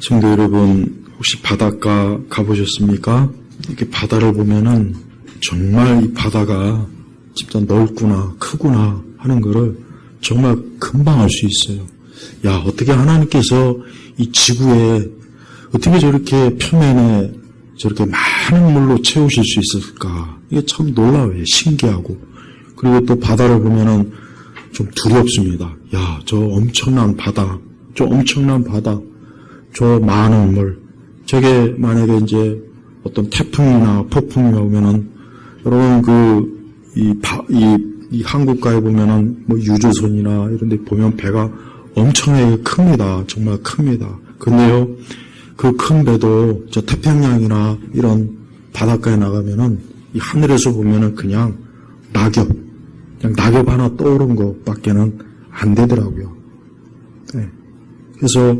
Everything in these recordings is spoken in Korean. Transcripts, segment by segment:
성도 여러분, 혹시 바닷가 가보셨습니까? 이렇게 바다를 보면은 정말 이 바다가 진짜 넓구나, 크구나 하는 거를 정말 금방 알 수 있어요. 야, 어떻게 하나님께서 이 지구에 어떻게 저렇게 표면에 저렇게 많은 물로 채우실 수 있을까? 이게 참 놀라워요. 신기하고. 그리고 또 바다를 보면은 좀 두렵습니다. 야, 저 엄청난 바다, 저 많은 물. 저게 만약에 이제 어떤 태풍이나 폭풍이 오면은, 여러분 이 한국가에 보면은 뭐 유조선이나 이런 데 보면 배가 엄청나게 큽니다. 정말 큽니다. 근데요, 그 큰 배도 저 태평양이나 이런 바닷가에 나가면은 이 하늘에서 보면은 그냥 낙엽 하나 떠오른 것밖에는 안 되더라고요. 네. 그래서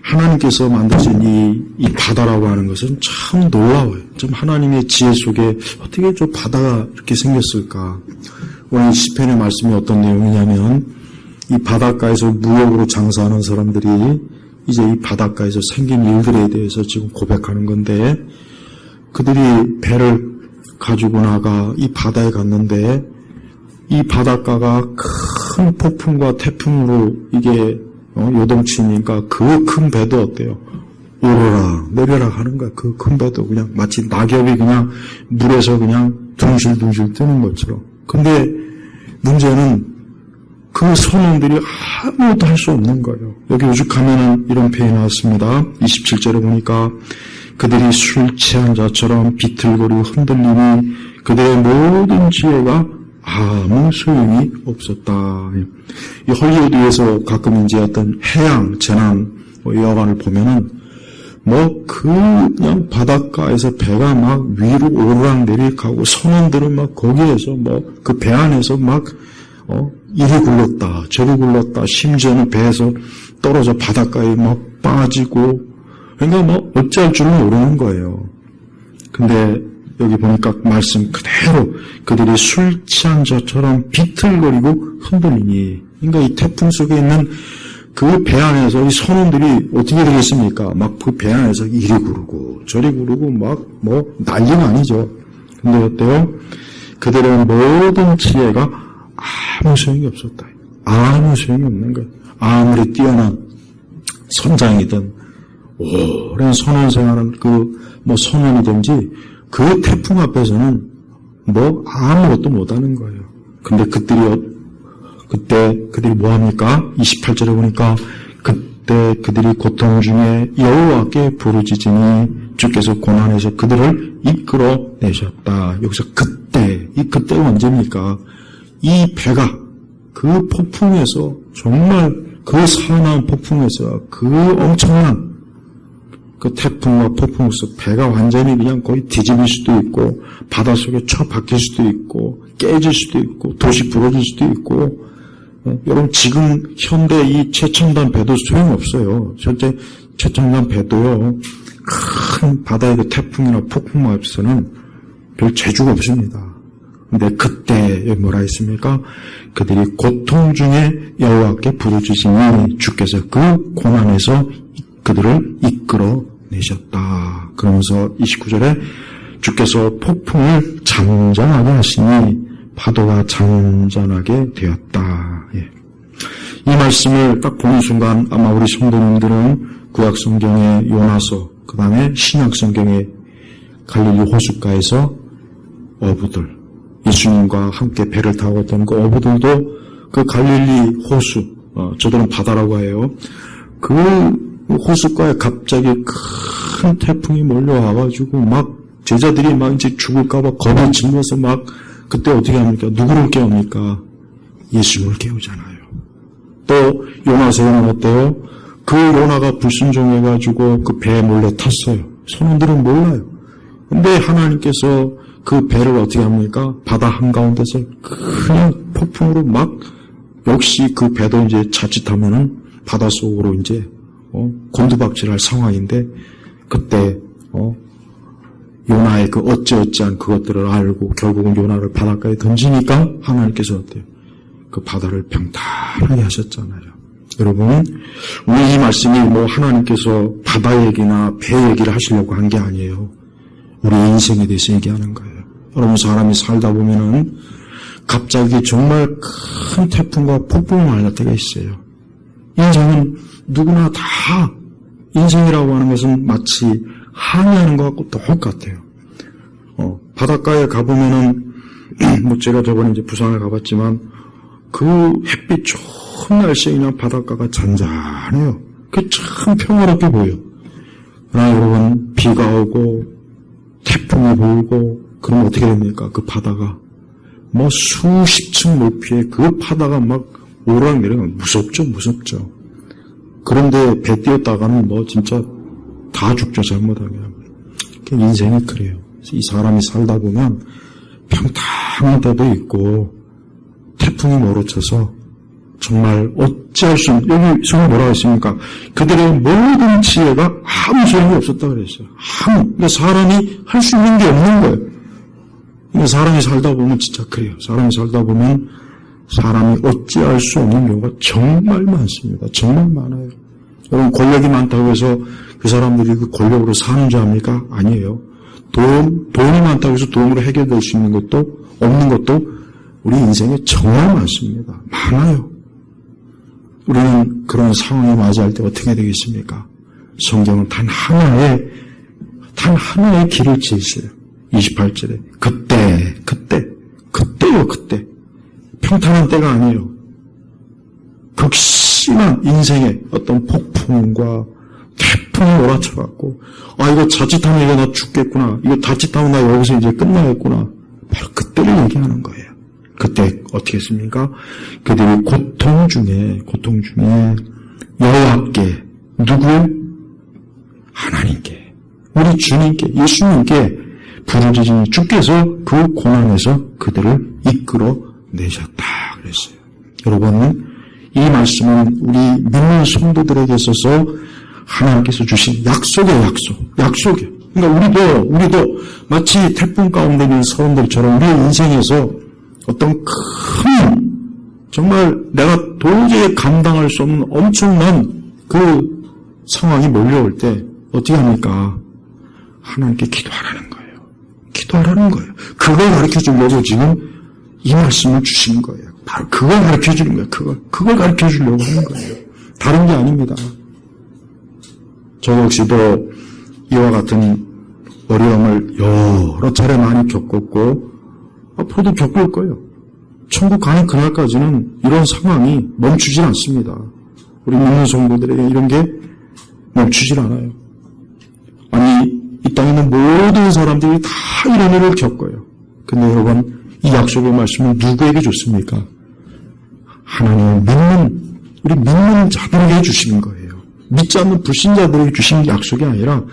하나님께서 만드신 이 바다라고 하는 것은 참 놀라워요. 좀 하나님의 지혜 속에 어떻게 저 바다가 이렇게 생겼을까? 오늘 시편의 말씀이 어떤 내용이냐면, 이 바닷가에서 무역으로 장사하는 사람들이 이제 이 바닷가에서 생긴 일들에 대해서 지금 고백하는 건데, 그들이 배를 가지고 나가 이 바다에 갔는데, 이 바닷가가 큰 폭풍과 태풍으로 이게 요동치니까 그 큰 배도 어때요? 오르락 내려락 하는 거야. 그 큰 배도 그냥 마치 낙엽이 그냥 물에서 그냥 둥실둥실 뜨는 것처럼. 근데 문제는 그 선원들이 아무것도 할 수 없는 거예요. 여기 오죽하면은 이런 표현이 나왔습니다. 27절에 보니까 그들이 술 취한 자처럼 비틀거리고 흔들리니 그들의 모든 지혜가 아무 소용이 없었다. 이 헐리우드에서 가끔 이제 어떤 해양 재난 영화를 보면은 그냥 바닷가에서 배가 막 위로 오르락내리락 가고 선원들은 막 거기에서 그 배 안에서 이리 굴렀다 저리 굴렀다, 심지어는 배에서 떨어져 바닷가에 막 빠지고, 그러니까 어찌할 줄은 모르는 거예요. 근데 여기 보니까 말씀 그대로 그들이 술 취한 자처럼 비틀거리고 흔들리니, 그러니까 이 태풍 속에 있는 그 배 안에서 이 선원들이 어떻게 되겠습니까? 그 배 안에서 이리 구르고 저리 구르고 난리가 아니죠. 근데 어때요? 그들의 모든 지혜가 아무 소용이 없었다. 아무 소용이 없는 거예요. 아무리 뛰어난 선장이든 오랜 선원 생활은 선원이든지 그 태풍 앞에서는 아무것도 못하는 거예요. 근데 그때 그들이 뭐합니까? 28절에 보니까 그때 그들이 고통 중에 여호와께 부르짖으니 주께서 고난에서 그들을 이끌어내셨다. 여기서 그때가 언제입니까? 이 배가 그 폭풍에서, 정말 그 사나운 폭풍에서, 그 엄청난 그 태풍과 폭풍에서 배가 완전히 그냥 거의 뒤집릴 수도 있고, 바닷속에 처박힐 수도 있고, 깨질 수도 있고, 도시 부러질 수도 있고, 여러분 지금 현대 이 최첨단 배도 소용없어요. 현재 최첨단 배도요, 큰 바다의 그 태풍이나 폭풍 앞에서는 별 재주가 없습니다. 근데 그때 뭐라 했습니까? 그들이 고통 중에 여호와께 부르짖으니 주께서 그 고난에서 그들을 이끌어내셨다. 그러면서 29절에 주께서 폭풍을 잠잠하게 하시니 파도가 잠잠하게 되었다. 예. 이 말씀을 딱 보는 순간 아마 우리 성도님들은 구약성경의 요나서, 그 다음에 신약성경의 갈릴리 호숫가에서 어부들, 예수님과 함께 배를 타고 있던 그 어부들도 그 갈릴리 호수, 저들은 바다라고 해요. 그 호숫가에 갑자기 큰 태풍이 몰려와가지고 제자들이 이제 죽을까봐 겁을 질면서 그때 어떻게 합니까? 누구를 깨웁니까? 예수님을 깨우잖아요. 또 요나서는 어때요? 그 요나가 불순종해가지고 그 배에 몰래 탔어요. 선원들은 몰라요. 근데 하나님께서 그 배를 어떻게 합니까? 바다 한가운데서 그냥 폭풍으로 역시 그 배도 이제 자칫하면은 바닷속으로 이제 곤두박질할 상황인데, 그때 요나의 그 어찌어찌한 그것들을 알고 결국은 요나를 바닷가에 던지니까 하나님께서 어때요? 그 바다를 평탄하게 하셨잖아요. 여러분, 우리 이 말씀이 뭐 하나님께서 바다 얘기나 배 얘기를 하시려고 한 게 아니에요. 우리 인생에 대해서 얘기하는 거예요. 여러분, 사람이 살다 보면은 갑자기 정말 큰 태풍과 폭풍을 만날 때가 있어요. 인생은 누구나 다 인생이라고 하는 것은 마치 항해하는 것 같고 똑같아요. 바닷가에 가보면은 뭐 제가 저번에 이제 부산을 가봤지만 그 햇빛 좋은 날씨에 그냥 바닷가가 잔잔해요. 그게 참 평화롭게 보여요. 그러나 여러분, 비가 오고 태풍이 불고 그럼 어떻게 됩니까? 그 바다가 뭐 수십 층 높이에 그 바다가 막 오르락내리락 무섭죠. 그런데 배 띄었다가는 뭐 진짜 다 죽죠, 잘못하면. 인생이 그래요. 이 사람이 살다 보면 평탄한 때도 있고 태풍이 몰아쳐서 정말 어찌할 수 없는, 여기 성경 뭐라고 했습니까? 그들의 모든 지혜가 아무 소용이 없었다 그랬어요. 그러니까 사람이 할 수 있는 게 없는 거예요. 그러니까 사람이 살다 보면 진짜 그래요. 사람이 살다 보면 사람이 어찌할 수 없는 경우가 정말 많습니다. 정말 많아요. 여러분, 권력이 많다고 해서 그 사람들이 그 권력으로 사는 줄 압니까? 아니에요. 돈이 많다고 해서 돈으로 해결될 수 있는 것도 없는 것도 우리 인생에 정말 많습니다. 많아요. 우리는 그런 상황에 맞이할 때 어떻게 되겠습니까? 성경은 단 하나의 길을 지으세요. 28절에 그때요. 평탄한 때가 아니에요. 극심한 인생의 어떤 폭풍과 태풍이 몰아쳐갖고 이거 자칫하면 이거 나 죽겠구나. 이거 자칫하면 나 여기서 이제 끝나겠구나. 바로 그때를 얘기하는 거예요. 그때 어떻게 했습니까? 그들이 고통 중에 여호와께, 누구를? 하나님께, 우리 주님께, 예수님께 부르짖으니 주께서 그 고난에서 그들을 이끌어 내셨다 그랬어요. 여러분, 이 말씀은 우리 믿는 성도들에게 있어서 하나님께서 주신 약속이에요. 그러니까 우리도 마치 태풍 가운데 있는 사람들처럼 우리의 인생에서 어떤 큰, 정말 내가 도저히 감당할 수 없는 엄청난 그 상황이 몰려올 때 어떻게 합니까? 하나님께 기도하라는 거예요. 그걸 가르쳐 주려고 지금 이 말씀을 주시는 거예요. 바로 그걸 가르쳐 주는 거예요. 그걸 가르쳐 주려고 하는 거예요. 다른 게 아닙니다. 저 역시도 이와 같은 어려움을 여러 차례 많이 겪었고 앞으로도 겪을 거예요. 천국 가는 그날까지는 이런 상황이 멈추질 않습니다. 우리 믿는 성도들에게 이런 게 멈추질 않아요. 아니, 이 땅에 있는 모든 사람들이 다 이런 일을 겪어요. 근데 여러분, 이 약속의 말씀은 누구에게 줬습니까? 하나님을 우리 믿는 자들에게 해주시는 거예요. 믿지 않는 불신자들에게 주신 약속이 아니라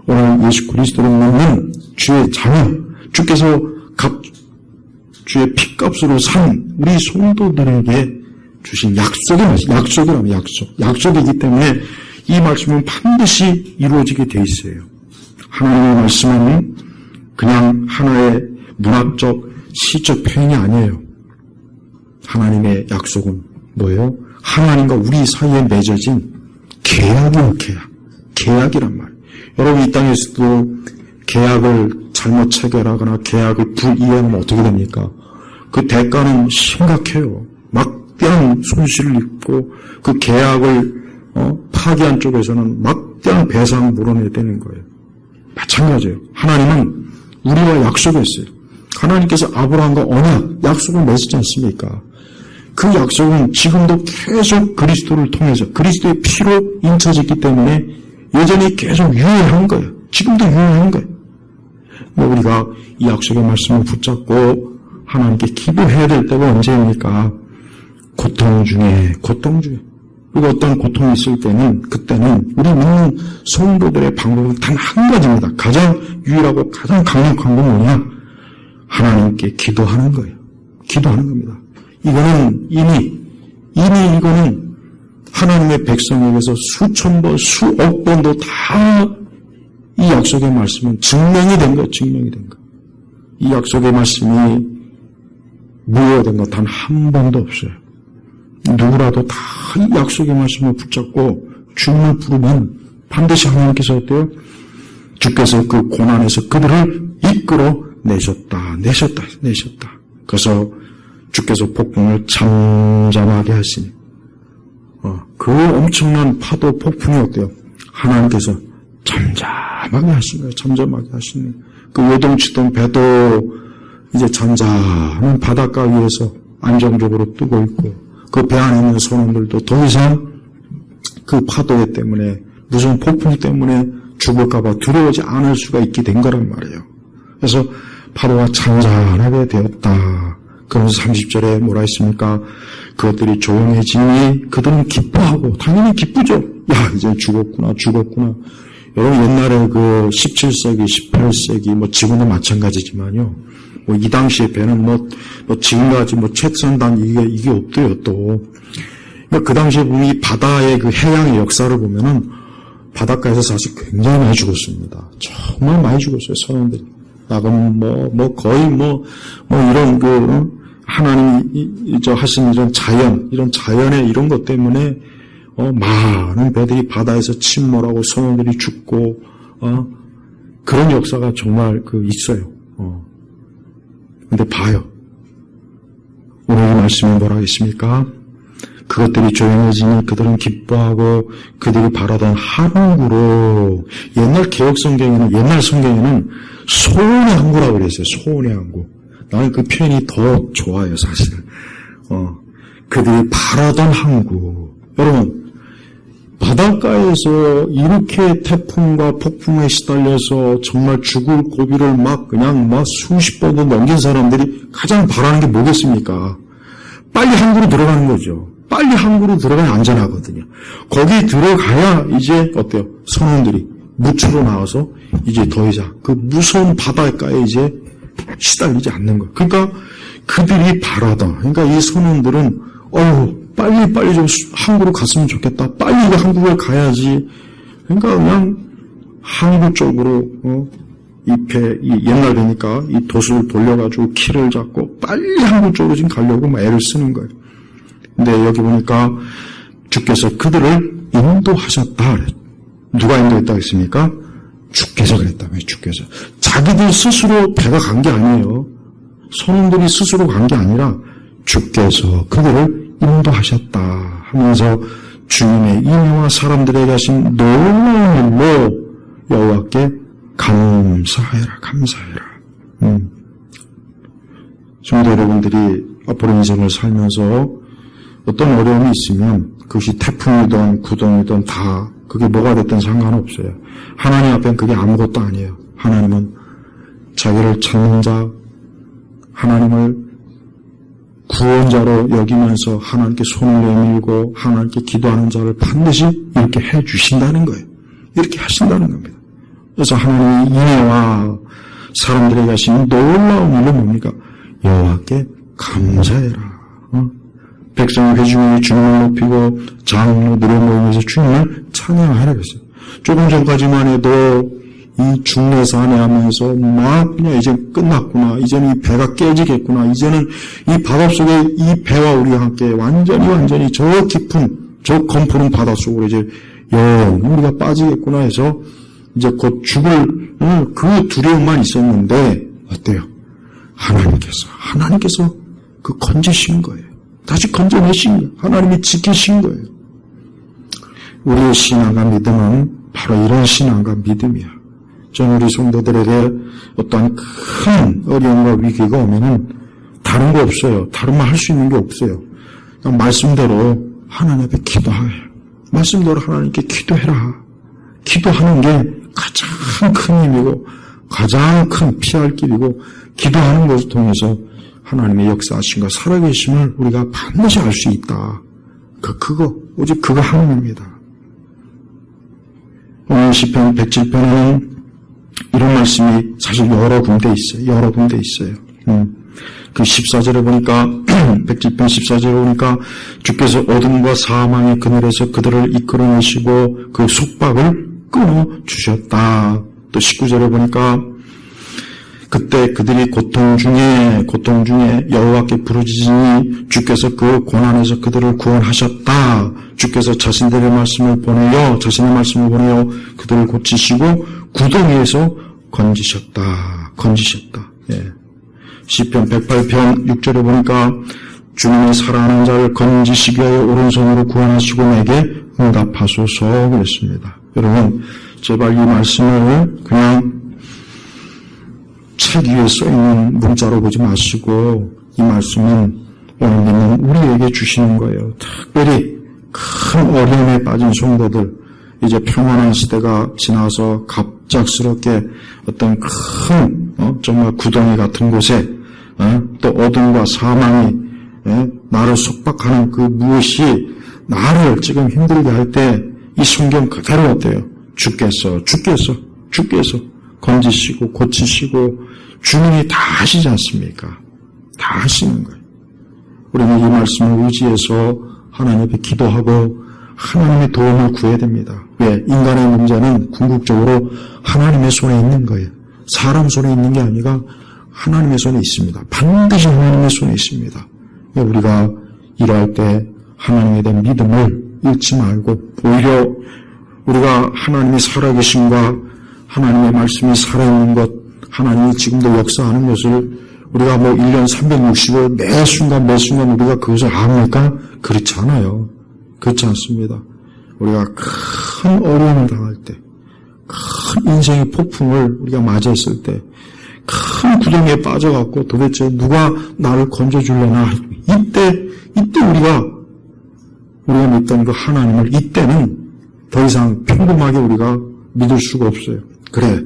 오늘 예수 그리스도를 믿는 주의 자녀, 주께서 주의 피값으로 산 우리 성도들에게 주신 약속이기 때문에 이 말씀은 반드시 이루어지게 돼 있어요. 하나님의 말씀은 그냥 하나의 문학적, 시적 표현이 아니에요. 하나님의 약속은 뭐예요? 하나님과 우리 사이에 맺어진 계약이란 말이에요. 여러분, 이 땅에서도 계약을 잘못 체결하거나 계약을 불이해하면 어떻게 됩니까? 그 대가는 심각해요. 막대한 손실을 입고 그 계약을 파기한 쪽에서는 막대한 배상을 물어내야 되는 거예요. 마찬가지예요. 하나님은 우리와 약속했어요. 하나님께서 아브라함과 언약, 약속을 맺지 않습니까? 그 약속은 지금도 계속 그리스도를 통해서 그리스도의 피로 인쳐졌기 때문에 여전히 계속 유효한 거예요. 지금도 유효한 거예요. 우리가 이 약속의 말씀을 붙잡고 하나님께 기도해야 될 때가 언제입니까? 고통 중에 그리고 어떤 고통이 있을 때는 그때는 우리 믿는 성도들의 방법은 단 한 가지입니다. 가장 유일하고 가장 강력한 건 뭐냐? 하나님께 기도하는 거예요. 기도하는 겁니다. 이거는 이미 이거는 하나님의 백성에게서 수천 번, 수억 번도 다 이 약속의 말씀은 증명이 된 거예요. 이 약속의 말씀이 무효된 거 단 한 번도 없어요. 누구라도 다 이 약속의 말씀을 붙잡고 주님을 부르면 반드시 하나님께서 어때요? 주께서 그 고난에서 그들을 이끌어 내셨다. 그래서 주께서 폭풍을 잠잠하게 하시니 그 엄청난 파도 폭풍이 어때요? 하나님께서 잠잠하게 하신 거예요. 잠잠하게 하시니 그 요동치던 배도 이제 잔잔한 바닷가 위에서 안정적으로 뜨고 있고 그 배 안에 있는 선원들도 더 이상 그 파도 때문에 무슨 폭풍 때문에 죽을까봐 두려워하지 않을 수가 있게 된 거란 말이에요. 그래서 파도가 잔잔하게 되었다. 그러면서 30절에 뭐라 했습니까? 그것들이 조용해지니 그들은 기뻐하고 당연히 기쁘죠. 야 이제 죽었구나. 여러분 옛날에 그 17세기 18세기 뭐 지금도 마찬가지지만요. 뭐 이 당시에 배는 뭐 지금까지 뭐 책선단 이게 없대요 또. 그 당시에 이 바다의 그 해양의 역사를 보면은 바닷가에서 사실 굉장히 많이 죽었습니다. 정말 많이 죽었어요 선원들이. 낙은 거의 이런 그 하나님이 하신 이런 자연의 이런 것 때문에 많은 배들이 바다에서 침몰하고 선원들이 죽고 그런 역사가 정말 있어요. 근데 봐요. 오늘 이 말씀이 뭐라 하겠습니까? 그것들이 조용해지니 그들은 기뻐하고 그들이 바라던 항구로 옛날 성경에는 소원의 항구라고 그랬어요. 소원의 항구. 나는 그 표현이 더 좋아요, 사실. 그들이 바라던 항구. 여러분, 바닷가에서 이렇게 태풍과 폭풍에 시달려서 정말 죽을 고비를 그냥 수십 번도 넘긴 사람들이 가장 바라는 게 뭐겠습니까? 빨리 항구로 들어가는 거죠. 빨리 항구로 들어가야 안전하거든요. 거기 들어가야 이제 어때요? 선원들이 무추로 나와서 이제 더 이상 그 무서운 바닷가에 이제 시달리지 않는 거예요. 그러니까 그들이 바라다. 그러니까 이 선원들은 빨리 좀 항구로 갔으면 좋겠다. 빨리 항구를 가야지. 그러니까 그냥 항구 쪽으로 이 옛날 되니까 이 돛을 돌려가지고 키를 잡고 빨리 항구 쪽으로 지금 가려고 애를 쓰는 거예요. 근데 여기 보니까 주께서 그들을 인도하셨다. 누가 인도했다고 했습니까? 주께서 그랬다며, 주께서. 자기들 스스로 배가 간 게 아니에요. 선원들이 스스로 간 게 아니라 주께서 그들을 인도하셨다 하면서 주님의 인애와 사람들에게 하신 놀라운 일로 여호와께 감사해라. 성도 여러분들이 앞으로 인생을 살면서 어떤 어려움이 있으면 그것이 태풍이든 구동이든 다 그게 뭐가 됐든 상관없어요. 하나님 앞엔 그게 아무것도 아니에요. 하나님은 자기를 찾는 자, 하나님을 구원자로 여기면서 하나님께 손을 내밀고 하나님께 기도하는 자를 반드시 이렇게 해주신다는 거예요. 이렇게 하신다는 겁니다. 그래서 하나님의 인애와 사람들에게 하신 놀라운 일은 뭡니까? 여호와께 감사해라. 백성의 회중이 주님을 높이고 장로들의 모임에서 주님을 찬양하라 그랬어요. 조금 전까지만 해도 이 중내산에 하면서 그냥 이제 끝났구나. 이제는 이 배가 깨지겠구나. 이제는 이 바닷속에 이 배와 우리가 함께 완전히 저 깊은 저 검푸른 바닷속으로 이제 우리가 빠지겠구나 해서 이제 곧 죽을 그 두려움만 있었는데 어때요? 하나님께서 그 건지신 거예요. 다시 건져내신 거예요. 하나님이 지키신 거예요. 우리의 신앙과 믿음은 바로 이런 신앙과 믿음이야. 저는 우리 성도들에게 어떠한 큰 어려움과 위기가 오면은 다른 거 없어요. 다른 말 할 수 있는 게 없어요. 그냥 말씀대로 하나님 앞에 기도해. 말씀대로 하나님께 기도해라. 기도하는 게 가장 큰 힘이고 가장 큰 피할 길이고 기도하는 것을 통해서 하나님의 역사하심과 살아계심을 우리가 반드시 알 수 있다. 오직 그거 하나입니다. 오늘 시편 107편에는 이런 말씀이 사실 여러 군데 있어요. 그 14절에 보니까 107편 14절에 보니까 주께서 어둠과 사망의 그늘에서 그들을 이끌어내시고 그 속박을 끊어주셨다. 또 19절에 보니까 그때 그들이 고통 중에 여호와께 부르짖으니 주께서 그 고난에서 그들을 구원하셨다. 주께서 자신의 말씀을 보내어 그들을 고치시고 구덩이에서 건지셨다. 예. 시편 108편 6절에 보니까 주님이 살아나는 자를 건지시기 위하여 오른손으로 구원하시고 내게 응답하소서 그랬습니다. 여러분, 제발 이 말씀을 그냥 책 위에 써있는 문자로 보지 마시고 이 말씀은 오늘은 우리에게 주시는 거예요. 특별히 큰 어려움에 빠진 성도들, 이제 평안한 시대가 지나서 갑작스럽게 어떤 큰 정말 구덩이 같은 곳에 또 어둠과 사망이 나를 속박하는 그 무엇이 나를 지금 힘들게 할 때 이 성경 그대로 어때요? 주께서 건지시고 고치시고 주님이 다 하시지 않습니까? 다 하시는 거예요. 우리는 이 말씀을 의지해서 하나님 앞에 기도하고 하나님의 도움을 구해야 됩니다. 왜? 인간의 문제는 궁극적으로 하나님의 손에 있는 거예요. 사람 손에 있는 게 아니라 하나님의 손에 있습니다. 반드시 하나님의 손에 있습니다. 우리가 일할 때 하나님에 대한 믿음을 잃지 말고 오히려 우리가 하나님이 살아계심과 하나님의 말씀이 살아있는 것, 하나님이 지금도 역사하는 것을 우리가 1년 365일 매 순간 우리가 그것을 압니까? 그렇지 않아요. 그렇지 않습니다. 우리가 큰 어려움을 당할 때, 큰 인생의 폭풍을 우리가 맞이했을 때, 큰 구덩이에 빠져갖고 도대체 누가 나를 건져줄려나, 이때 우리가 믿던 그 하나님을 이때는 더 이상 평범하게 우리가 믿을 수가 없어요. 그래,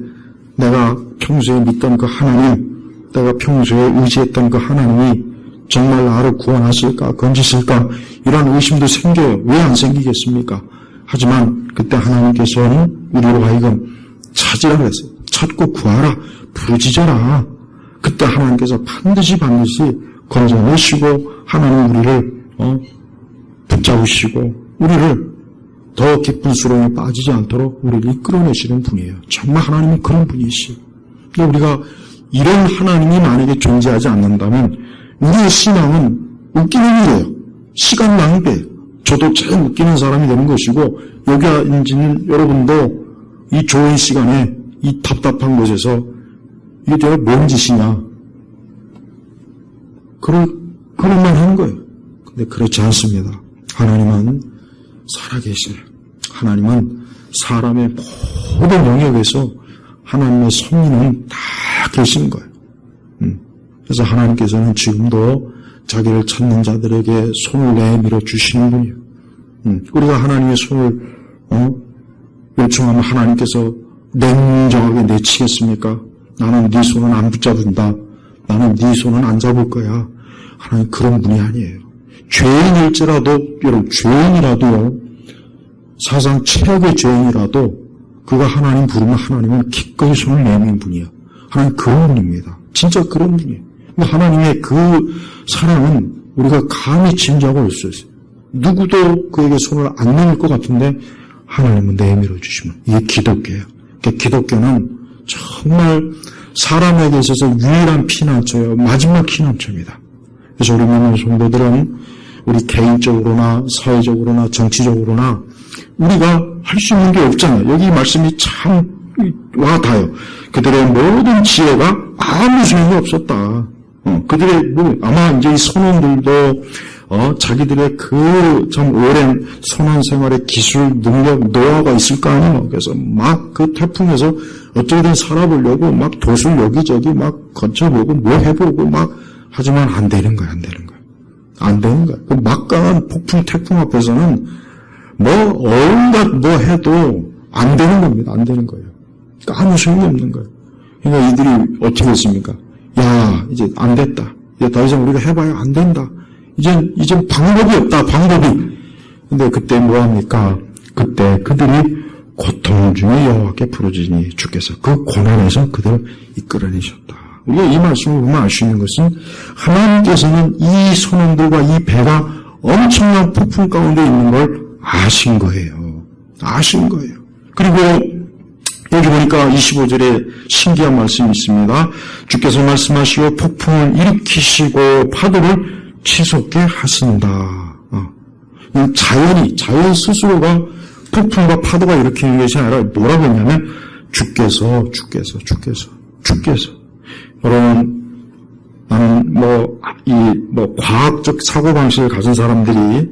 내가 평소에 믿던 그 하나님, 내가 평소에 의지했던 그 하나님이 정말 나를 구원하실까, 건지실까, 이런 의심도 생겨요. 왜 안 생기겠습니까? 하지만 그때 하나님께서는 우리로 하여금 찾으라 그랬어요. 찾고 구하라, 부르짖어라. 그때 하나님께서 반드시 건져내시고 하나님 우리를 붙잡으시고 우리를 더 깊은 수렁에 빠지지 않도록 우리를 이끌어내시는 분이에요. 정말 하나님은 그런 분이시죠. 근데 우리가 이런 하나님이 만약에 존재하지 않는다면 우리의 신앙은 웃기는 일이에요. 시간 낭비예요. 저도 제일 웃기는 사람이 되는 것이고 여기 앉은 여러분도 이 좋은 시간에 이 답답한 곳에서 이게 내가 뭔 짓이냐 그런 말 하는 거예요. 근데 그렇지 않습니다. 하나님은 살아계시네. 하나님은 사람의 모든 영역에서 하나님의 섭리는 다 계신 거예요. 그래서 하나님께서는 지금도 자기를 찾는 자들에게 손을 내밀어 주시는 분이에요. 우리가 하나님의 손을 요청하면 하나님께서 냉정하게 내치겠습니까? 나는 네 손은 안 붙잡는다. 나는 네 손은 안 잡을 거야. 하나님 그런 분이 아니에요. 죄인일지라도, 여러분, 죄인이라도요, 사상 최악의 죄인이라도, 그가 하나님 부르면 하나님은 기꺼이 손을 내미는 분이에요. 하나님 그런 분입니다. 진짜 그런 분이에요. 하나님의 그 사랑은 우리가 감히 짐작할 수 있어요. 누구도 그에게 손을 안 내밀 것 같은데, 하나님은 내밀어 주시면. 이게 기독교예요. 그러니까 기독교는 정말 사람에게 있어서 유일한 피난처예요. 마지막 피난처입니다. 그래서 우리 믿는 성도들은 우리 개인적으로나 사회적으로나 정치적으로나 우리가 할 수 있는 게 없잖아요. 여기 말씀이 참 와닿아요. 그들의 모든 지혜가 아무 소용이 없었다. 그들의 아마 이제 이 선원들도 자기들의 그 참 오랜 선원 생활의 기술, 능력, 노하우가 있을 거 아니에요. 그래서 막 그 태풍에서 어떻게든 살아보려고 막 돛을 여기저기 막 거쳐보고 뭐 해보고 막 하지만 안 되는 거야. 그 막강한 폭풍, 태풍 앞에서는 온갖 해도 안 되는 겁니다. 안 되는 거예요. 그러니까 아무 소용이 없는 거예요. 그러니까 이들이 어떻게 했습니까? 야, 이제 안 됐다. 이제 더 이상 우리가 해봐야 안 된다. 이젠 방법이 없다, 방법이. 근데 그때 뭐합니까? 그때 그들이 고통 중에 여호와께 부르짖으니 주께서 그 고난에서 그들을 이끌어내셨다. 우리가 이 말씀을 보면 알 수 있는 것은 하나님께서는 이 선원들과 이 배가 엄청난 폭풍 가운데 있는 걸 아신 거예요. 그리고 여기 보니까 25절에 신기한 말씀이 있습니다. 주께서 말씀하시고 폭풍을 일으키시고 파도를 치솟게 하신다. 자연 스스로가 폭풍과 파도가 일으키는 것이 아니라 뭐라고 했냐면 주께서. 여러분, 나는 과학적 사고방식을 가진 사람들이,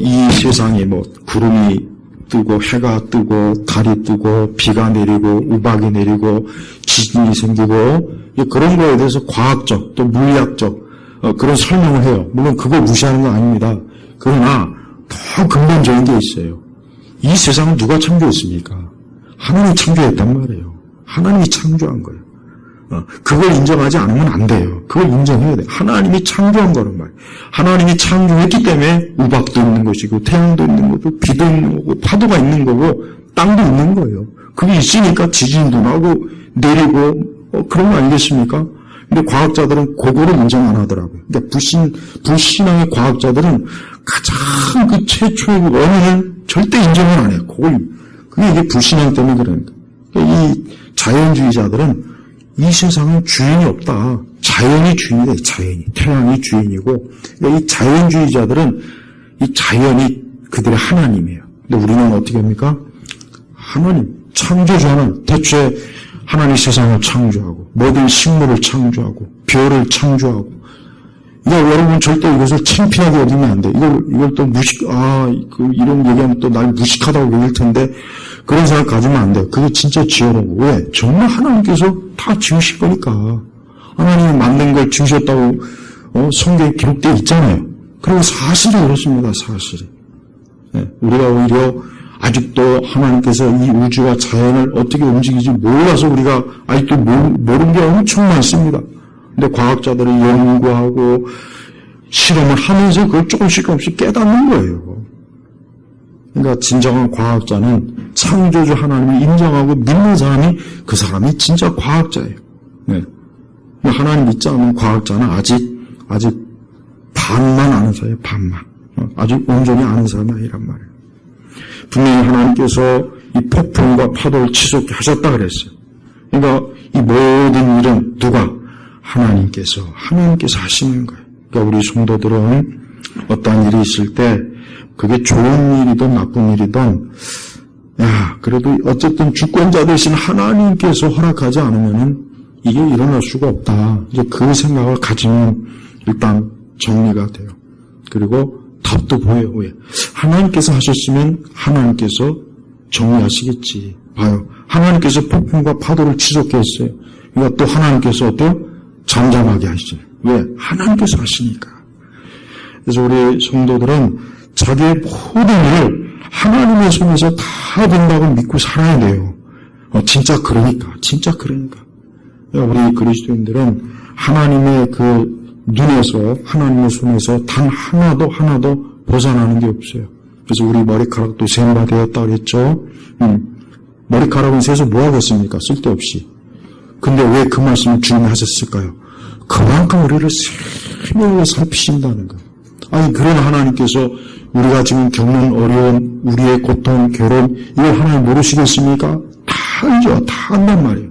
이 세상에 구름이 뜨고, 해가 뜨고, 달이 뜨고, 비가 내리고, 우박이 내리고, 지진이 생기고, 그런 거에 대해서 과학적, 또 물리학적, 그런 설명을 해요. 물론 그걸 무시하는 건 아닙니다. 그러나, 더 근본적인 게 있어요. 이 세상을 누가 창조했습니까? 하나님이 창조했단 말이에요. 하나님이 창조한 거예요. 그걸 인정하지 않으면 안 돼요. 그걸 인정해야 돼요. 하나님이 창조한 거란 말이에요. 하나님이 창조했기 때문에 우박도 있는 것이고, 태양도 있는 거고, 비도 있는 거고, 파도가 있는 거고, 땅도 있는 거예요. 그게 있으니까 지진도 나고, 내리고, 그런 거 아니겠습니까? 근데 과학자들은 그거를 인정 안 하더라고요. 그러니까 불신앙의 과학자들은 가장 그 최초의 원인을 절대 인정을 안 해요. 그게 이게 불신앙 때문에 그러니까. 이 자연주의자들은 이 세상은 주인이 없다. 자연이 주인이다. 자연이. 태양이 주인이고. 그러니까 이 자연주의자들은 이 자연이 그들의 하나님이에요. 근데 우리는 어떻게 합니까? 하나님, 창조주 하나님. 대체 하나님이 세상을 창조하고, 모든 식물을 창조하고, 별을 창조하고. 여러분 절대 이것을 창피하게 여기면 안 돼. 이걸 또 이런 얘기하면 또 날 무식하다고 여길 텐데, 그런 생각 가지면 안 돼. 그게 진짜 지어놓은 거. 왜? 정말 하나님께서 다 지으실 거니까. 하나님이 만든 걸 지으셨다고, 성경에 기록되어 있잖아요. 그리고 사실이 그렇습니다, 사실이. 네, 우리가 오히려 아직도 하나님께서 이 우주와 자연을 어떻게 움직이지 몰라서 우리가 아직도 모르는 게 엄청 많습니다. 근데 과학자들이 연구하고 실험을 하면서 그걸 조금씩 깨닫는 거예요. 그러니까 진정한 과학자는 창조주 하나님을 인정하고 믿는 사람이 그 사람이 진짜 과학자예요. 네. 하나님 믿지 않는 과학자는 아직 반만 아는 사람이에요. 반만. 아직 온전히 아는 사람이 아니란 말이에요. 분명히 하나님께서 이 폭풍과 파도를 치솟게 하셨다 그랬어요. 그러니까 이 모든 일은 누가? 하나님께서 하시는 거예요. 그러니까 우리 성도들은 어떠한 일이 있을 때 그게 좋은 일이든 나쁜 일이든 그래도 어쨌든 주권자 되신 하나님께서 허락하지 않으면은 이게 일어날 수가 없다. 이제 그 생각을 가지면 일단 정리가 돼요. 그리고 답도 보여요. 왜? 하나님께서 하셨으면 하나님께서 정리하시겠지. 봐요. 하나님께서 폭풍과 파도를 치솟게 했어요. 그러니까 또 하나님께서 어때요? 잠잠하게 하시죠. 왜? 하나님께서 하시니까. 그래서 우리 성도들은 자기의 모든 일을 하나님의 손에서 다 된다고 믿고 살아야 돼요. 진짜 그러니까. 우리 그리스도인들은 하나님의 그 눈에서, 하나님의 손에서 단 하나도 벗어나는 게 없어요. 그래서 우리 머리카락도 셈바 되었다 그랬죠. 머리카락은 세서 뭐 하겠습니까? 쓸데없이. 근데 왜 그 말씀을 주님이 하셨을까요? 그만큼 우리를 세밀하게 살피신다는 거예요. 아니, 그런 하나님께서 우리가 지금 겪는 어려운 우리의 고통, 괴로움, 이걸 하나님 모르시겠습니까? 다 알죠. 다 안단 말이에요.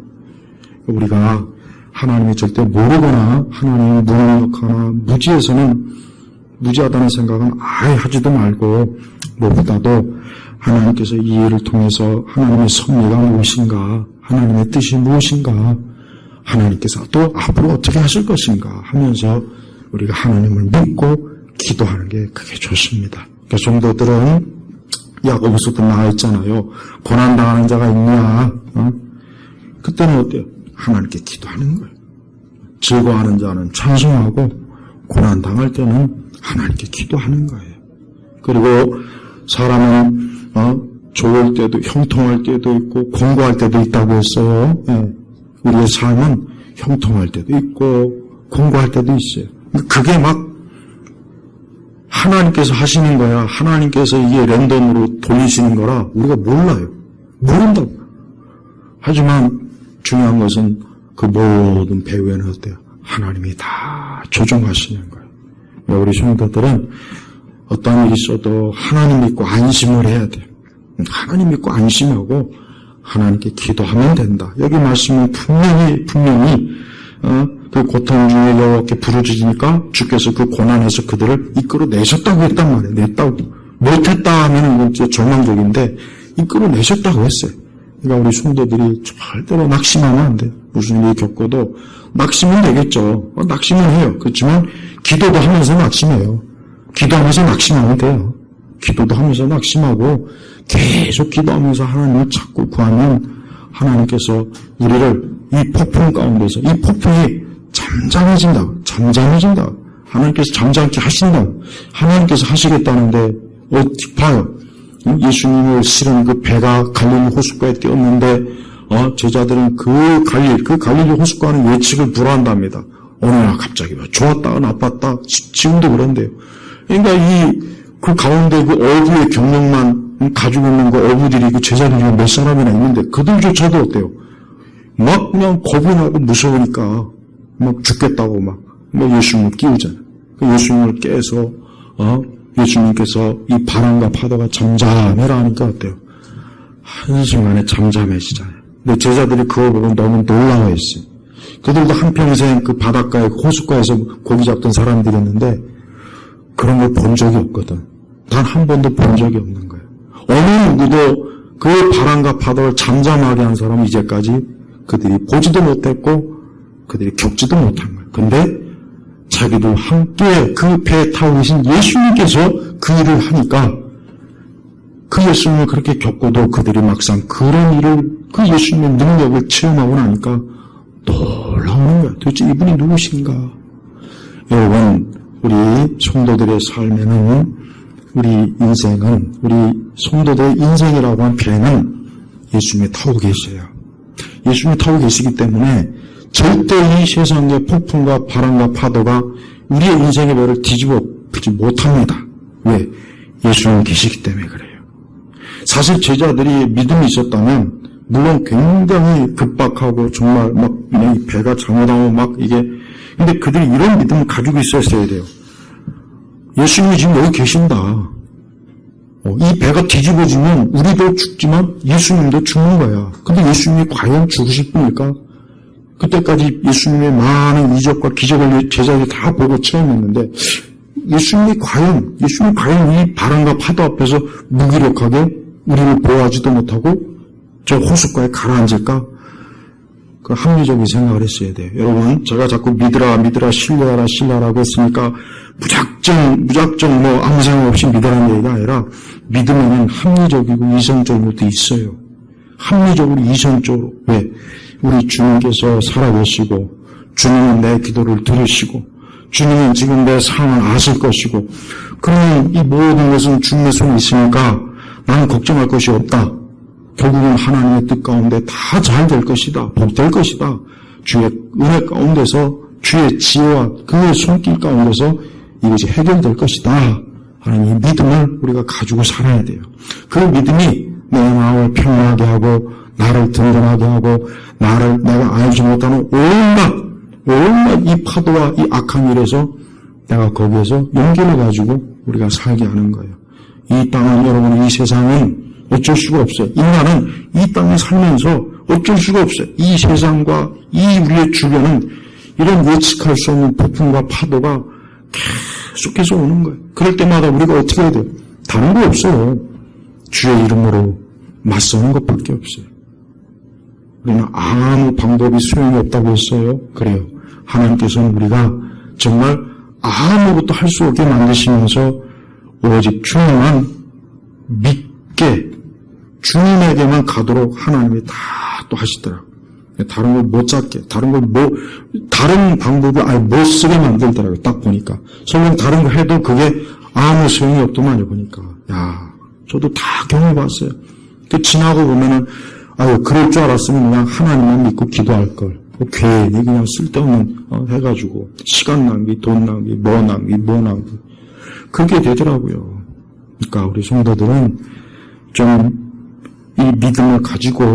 우리가 하나님이 절대 모르거나 하나님이 무능력하거나 무지하다는 생각은 아예 하지도 말고, 무엇보다도 하나님께서 이 일을 통해서 하나님의 섭리가 무엇인가, 하나님의 뜻이 무엇인가, 하나님께서 또 앞으로 어떻게 하실 것인가 하면서 우리가 하나님을 믿고 기도하는 게 그게 좋습니다. 그러니까 성도들은 야고보서도 나와 있잖아요. 고난당하는 자가 있냐? 그때는 어때요? 하나님께 기도하는 거예요. 즐거워하는 자는 찬송하고 고난당할 때는 하나님께 기도하는 거예요. 그리고 사람은 좋을 때도 형통할 때도 있고 공고할 때도 있다고 했어요. 우리의 삶은 형통할 때도 있고 공고할 때도 있어요. 그게 막 하나님께서 하시는 거야. 하나님께서 이게 랜덤으로 돌리시는 거라 우리가 몰라요. 모른다고. 하지만 중요한 것은 그 모든 배후에는 어때요? 하나님이 다 조종하시는 거예요. 우리 성도들은 어떤 일이 있어도 하나님 믿고 안심을 해야 돼요. 하나님 믿고 안심하고 하나님께 기도하면 된다. 여기 말씀은 분명히 그 고통 중에 여호와께 부르짖으니까 주께서 그 고난에서 그들을 이끌어내셨다고 했단 말이에요. 냈다고. 못했다 하면 이제 절망적인데 이끌어내셨다고 했어요. 그러니까 우리 성도들이 절대로 낙심하면 안 돼요. 무슨 일이 겪어도 낙심은 되겠죠. 낙심은 해요. 그렇지만 기도도 하면서 낙심해요. 기도하면서 낙심하면 돼요. 기도도 하면서 낙심하고 계속 기도하면서 하나님을 찾고 구하면 하나님께서 우리를 이 폭풍 가운데서 이 폭풍이 잠잠해진다. 하나님께서 잠잠케 하신다고. 하나님께서 하시겠다는데 어떻게 봐요? 예수님을 실은 그 배가 갈릴리 호숫가에 띄었는데 제자들은 그 갈릴리 호숫가는 예측을 불허한답니다. 어느 날 갑자기 좋았다 나빴다 지금도 그런데요. 그러니까 그 가운데 그 어부의 경력만 가지고 있는 그 어부들이 그 제자들 중에 몇 사람이나 있는데 그들조차도 어때요? 막 그냥 겁이 나고 무서우니까 막 죽겠다고 막 예수님을 끼우잖아요. 그 예수님을 깨서 예수님께서 이 바람과 파도가 잠잠해라 하니까 어때요? 한순간에 잠잠해지잖아요. 근데 제자들이 그걸 보고 너무 놀라워했어요. 그들도 한평생 그 바닷가에 호숫가에서 고기 잡던 사람들이었는데 그런 걸 본 적이 없거든. 단 한 번도 본 적이 없는 거예요. 어느 누구도 그 바람과 파도를 잠잠하게 한 사람은 이제까지 그들이 보지도 못했고 그들이 겪지도 못한 거예요. 근데 자기도 함께 그 배에 타고 계신 예수님께서 그 일을 하니까 그 예수님을 그렇게 겪고도 그들이 막상 그런 일을 그 예수님의 능력을 체험하고 나니까 놀라우는 거야. 도대체 이분이 누구신가? 여러분, 우리 성도들의 삶에는 우리 성도들의 인생이라고 한 배는 예수님이 타고 계셔요. 예수님이 타고 계시기 때문에 절대 이 세상의 폭풍과 바람과 파도가 우리의 인생의 배를 뒤집어 보지 못합니다. 왜? 예수님이 계시기 때문에 그래요. 사실 제자들이 믿음이 있었다면 물론 굉장히 급박하고 정말 막 배가 잘못하고 막 이게 근데 그들이 이런 믿음을 가지고 있었어야 돼요. 예수님이 지금 여기 계신다. 이 배가 뒤집어지면 우리도 죽지만 예수님도 죽는 거야. 근데 예수님이 과연 죽으실 분일까? 그때까지 예수님의 많은 이적과 기적을 제자들이 다 보고 체험했는데 예수님이 과연 이 바람과 파도 앞에서 무기력하게 우리를 보호하지도 못하고 저 호숫가에 가라앉을까? 그 합리적인 생각을 했어야 돼요. 여러분, 제가 자꾸 믿으라, 신뢰하라고 했으니까 무작정 아무 생각 없이 믿으라는 얘기가 아니라 믿음에는 합리적이고 이성적인 것도 있어요. 합리적으로 이성적으로. 왜? 우리 주님께서 살아계시고 주님은 내 기도를 들으시고 주님은 지금 내 상황을 아실 것이고 그러면 이 모든 것은 주님의 손에 있으니까 나는 걱정할 것이 없다. 결국은 하나님의 뜻 가운데 다 잘 될 것이다. 복될 것이다. 주의 은혜 가운데서 주의 지혜와 그의 손길 가운데서 이것이 해결될 것이다. 하는 이 믿음을 우리가 가지고 살아야 돼요. 그 믿음이 내 마음을 평안하게 하고 나를 든든하게 하고 내가 알지 못하는 온갖 이 파도와 이 악한 일에서 내가 거기에서 용기를 가지고 우리가 살게 하는 거예요. 이 땅은 여러분 이 세상은 어쩔 수가 없어요. 인간은 이 땅에 살면서 어쩔 수가 없어요. 이 세상과 이 우리의 주변은 이런 예측할 수 없는 폭풍과 파도가 계속해서 오는 거예요. 그럴 때마다 우리가 어떻게 해야 돼요? 다른 거 없어요. 주의 이름으로 맞서는 것밖에 없어요. 우리는 아무 방법이 소용이 없다고 했어요. 그래요. 하나님께서는 우리가 정말 아무것도 할 수 없게 만드시면서 오직 주님만 믿게 주님에게만 가도록 하나님이 다 또 하시더라고요. 다른 걸 못 찾게, 다른 방법을 아예 못 쓰게 만들더라고요. 딱 보니까. 설령 다른 거 해도 그게 아무 소용이 없더만요, 보니까. 저도 다 경험해봤어요. 지나고 보면은, 그럴 줄 알았으면 그냥 하나님만 믿고 기도할 걸. 괜히 그냥 쓸데없는, 해가지고, 시간 낭비, 돈 낭비, 뭐 낭비. 그게 되더라고요. 그러니까 우리 성도들은 좀 이 믿음을 가지고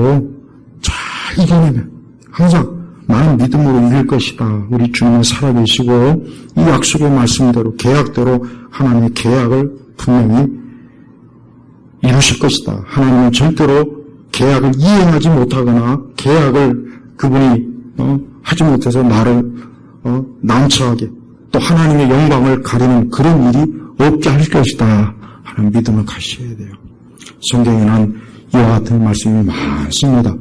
잘 이겨내면 항상 나는 믿음으로 이길 것이다. 우리 주님은 살아계시고 이 약속의 말씀대로 계약대로 하나님의 계약을 분명히 이루실 것이다. 하나님은 절대로 계약을 이행하지 못하거나 계약을 그분이 하지 못해서 나를 난처하게 또 하나님의 영광을 가리는 그런 일이 없게 할 것이다 하는 믿음을 가셔야 돼요. 성경에는 이와 같은 말씀이 많습니다.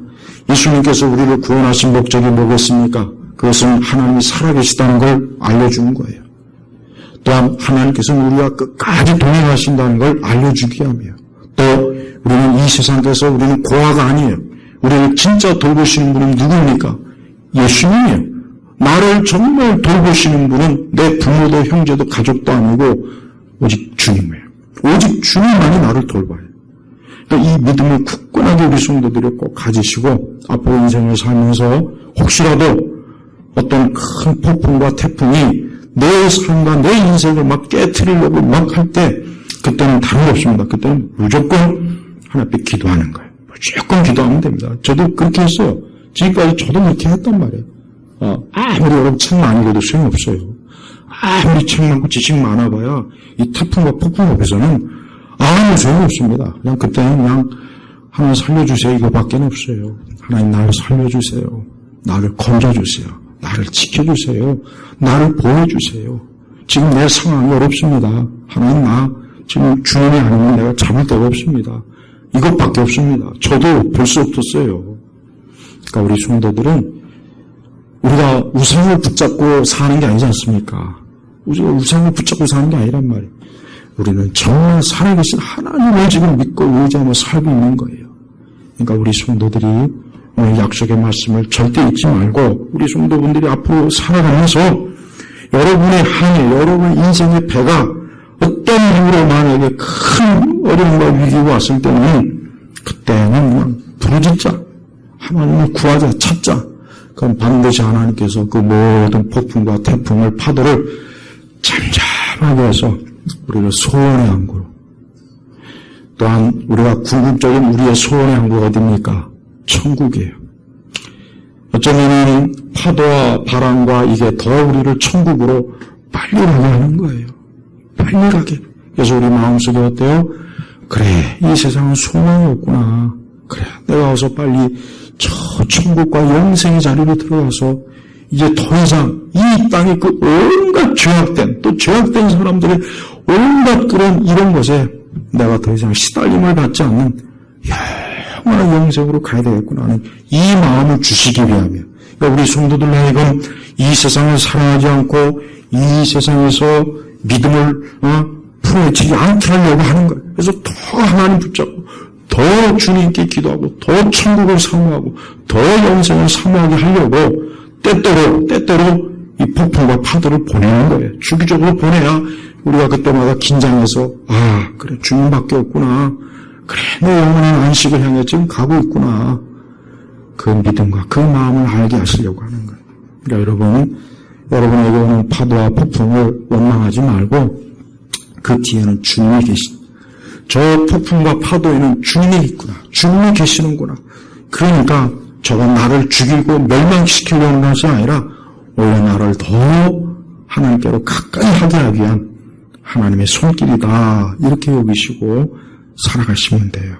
예수님께서 우리를 구원하신 목적이 뭐겠습니까? 그것은 하나님이 살아계시다는 걸 알려주는 거예요. 또한 하나님께서는 우리와 끝까지 동행하신다는 걸 알려주기 위함이에요. 또 우리는 이 세상에서 우리는 고아가 아니에요. 우리를 진짜 돌보시는 분은 누굽니까? 예수님이에요. 나를 정말 돌보시는 분은 내 부모도 형제도 가족도 아니고 오직 주님이에요. 오직 주님만이 나를 돌봐요. 그러니까 이 믿음을 굳건하게 우리 성도들이 꼭 가지시고 앞으로 인생을 살면서 혹시라도 어떤 큰 폭풍과 태풍이 내 삶과 내 인생을 막 깨트리려고 막 할 때 그때는 다른 거 없습니다. 그때는 무조건 하나님 앞에 기도하는 거예요. 무조건 기도하면 됩니다. 저도 그렇게 했어요. 지금까지 저도 그렇게 했단 말이에요. 아무리 여러분 책 많이 읽어도 소용없어요. 아무리 책 많고 지식 많아봐야 이 태풍과 폭풍 앞에서는 아무 소용없습니다. 그냥 그때는 그냥 하나님 살려주세요 이거밖에 없어요. 하나님 나를 살려주세요. 나를 건져주세요. 나를 지켜주세요. 나를 보호해주세요. 지금 내 상황이 어렵습니다. 하나님 나 지금 주님이 아니면 내가 잡을 데가 없습니다. 이것밖에 없습니다. 저도 볼 수 없었어요. 그러니까 우리 성도들은 우리가 우상을 붙잡고 사는 게 아니지 않습니까? 우리가 우상을 붙잡고 사는 게 아니란 말이에요. 우리는 정말 살아계신 하나님을 지금 믿고 의지하며 살고 있는 거예요. 그러니까 우리 성도들이 오늘 약속의 말씀을 절대 잊지 말고 우리 성도분들이 앞으로 살아가면서 여러분의 항해, 여러분 인생의 배가 어떤 이유로 만약에 큰 어려움과 위기가 왔을 때는 그때는 그냥 부르짖자. 하나님을 구하자, 찾자. 그럼 반드시 하나님께서 그 모든 폭풍과 태풍을 파도를 잠잠하게 해서 우리를 소원의 항구로 또한 우리가 궁극적인 우리의 소원의 항구가 어디입니까? 천국이에요. 어쩌면 파도와 바람과 이게 더 우리를 천국으로 빨리 가게 하는 거예요. 빨리 가게. 그래서 우리 마음속에 어때요? 그래, 이 세상은 소망이 없구나. 그래, 내가 와서 빨리 저 천국과 영생의 자리로 들어가서 이제 더 이상 이 땅의 그 온갖 죄악된 또 죄악된 사람들의 온갖 그런 이런 것에 내가 더 이상 시달림을 받지 않는 영원한 영생으로 가야 되겠구나 하는 이 마음을 주시기 위하며 그러니까 우리 성도들 하여금 이 세상을 사랑하지 않고 이 세상에서 믿음을 풀어헤치지 않게 하려고 하는 거예요. 그래서 더 하나님 붙잡고 더 주님께 기도하고 더 천국을 사모하고 더 영생을 사모하게 하려고 때때로 이 폭풍과 파도를 보내는 거예요. 주기적으로 보내야 우리가 그때마다 긴장해서 그래 주님밖에 없구나. 그래 내 영혼은 안식을 향해 지금 가고 있구나. 그 믿음과 그 마음을 알게 하시려고 하는 거예요. 그러니까 여러분에게 오는 파도와 폭풍을 원망하지 말고 그 뒤에는 주님이 계신 저 폭풍과 파도에는 주님이 있구나. 주님이 계시는구나. 그러니까 저건 나를 죽이고 멸망시키려는 것이 아니라 오히려 나를 더 하나님께로 가까이 하기 위한 하나님의 손길이다. 이렇게 여기시고 살아가시면 돼요.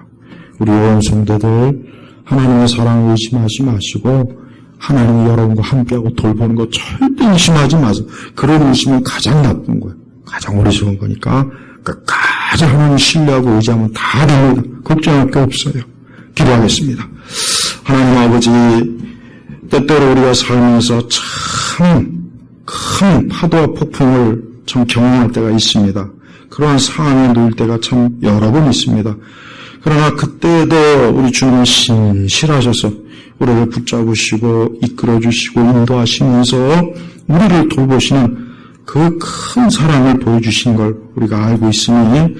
우리 온 성도들 하나님의 사랑을 의심하지 마시고 하나님이 여러분과 함께하고 돌보는 거 절대 의심하지 마세요. 그런 의심은 가장 나쁜 거예요. 가장 어리석은 거니까 끝까지 하나님 신뢰하고 의지하면 다 됩니다. 걱정할 게 없어요. 기도하겠습니다. 하나님 아버지, 때때로 우리가 살면서 참 큰 파도와 폭풍을 참 경험할 때가 있습니다. 그러한 상황에 놓일 때가 참 여러 번 있습니다. 그러나 그때도 우리 주님은 신실하셔서 우리를 붙잡으시고 이끌어주시고 인도하시면서 우리를 돌보시는 그 큰 사랑을 보여주신 걸 우리가 알고 있으니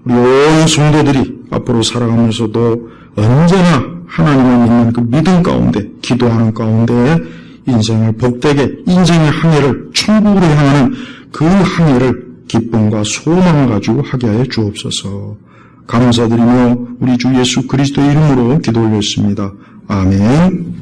우리 온 성도들이 앞으로 살아가면서도 언제나 하나님을 믿는 그 믿음 가운데 기도하는 가운데 인생을 복되게 인생의 항해를 천국으로 향하는 그 항해를 기쁨과 소망을 가지고 하게 하여 주옵소서. 감사드리며 우리 주 예수 그리스도의 이름으로 기도 올렸습니다. 아멘.